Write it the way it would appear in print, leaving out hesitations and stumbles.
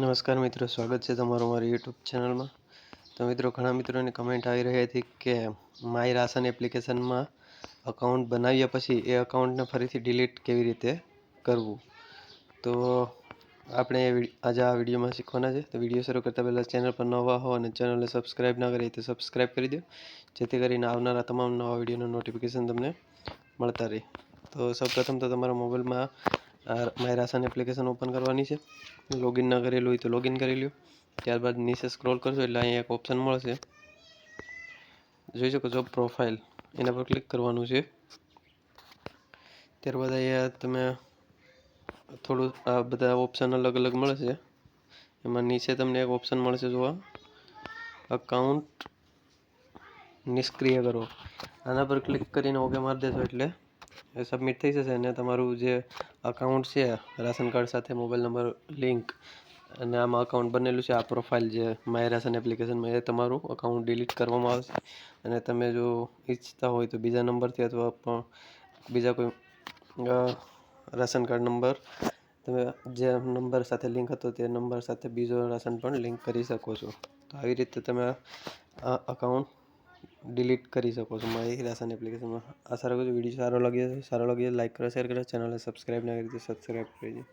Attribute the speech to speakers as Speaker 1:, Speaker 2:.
Speaker 1: નમસ્કાર મિત્રો, સ્વાગત છે તમારું મારી યુટ્યુબ ચેનલમાં. તો મિત્રો, ઘણા મિત્રોની કમેન્ટ આવી રહી હતી કે માય રાશન એપ્લિકેશનમાં અકાઉન્ટ બનાવ્યા પછી એ અકાઉન્ટને ફરીથી ડિલીટ કેવી રીતે કરવું. તો આપણે આજે આ વિડીયોમાં શીખવાના છે. તો વિડીયો શરૂ કરતાં પહેલાં ચેનલ પર નવા હો અને ચેનલને સબસ્ક્રાઈબ ના કરી તો સબસ્ક્રાઈબ કરી દો, જેથી કરીને આવનારા તમામ નવા વિડીયોનું નોટિફિકેશન તમને મળતા રહે. તો સૌપ્રથમ તો તમારા મોબાઈલમાં માય રાશન એપ્લિકેશન ઓપન કરવાની છે. લોગિન ના કરેલું હોય તો લોગિન કરી લો. ત્યારબાદ નીચે સ્ક્રોલ કરશો એટલે અહીંયા એક ઓપ્શન મળશે, જોઈ શકો છો પ્રોફાઇલ, એના પર ક્લિક કરવાનું છે. ત્યારબાદ અહીંયા તમે થોડું આ બધા ઓપ્શન અલગ અલગ મળશે. એમાં નીચે તમને એક ઓપ્શન મળશે જોવા, અકાઉન્ટ નિષ્ક્રિય કરો. આના પર ક્લિક કરીને ઓકે મારી દેશો એટલે એ સબમિટ થઈ જશે અને તમારું જે અકાઉન્ટ છે રાશન કાર્ડ સાથે મોબાઈલ નંબર લિંક અને આમાં અકાઉન્ટ બનેલું છે, આ પ્રોફાઇલ જે માય રાશન એપ્લિકેશનમાં, એ તમારું અકાઉન્ટ ડિલીટ કરવામાં આવશે. અને તમે જો ઈચ્છતા હોય તો બીજા નંબરથી અથવા બીજા કોઈ રાશન કાર્ડ નંબર તમે જે નંબર સાથે લિંક હતો તે નંબર સાથે બીજો રાશન પણ લિંક કરી શકો છો. તો આવી રીતે તમે આ અકાઉન્ટ ડિલીટ કરી શકો છો માય રાશન એપ્લિકેશનમાં. આશા રાખું છું વિડીયો સારો લાગે લાઈક કરો, શેર કરો, ચેનલને સબસ્ક્રાઈબ ના કરી તો સબસ્ક્રાઈબ કરી દો.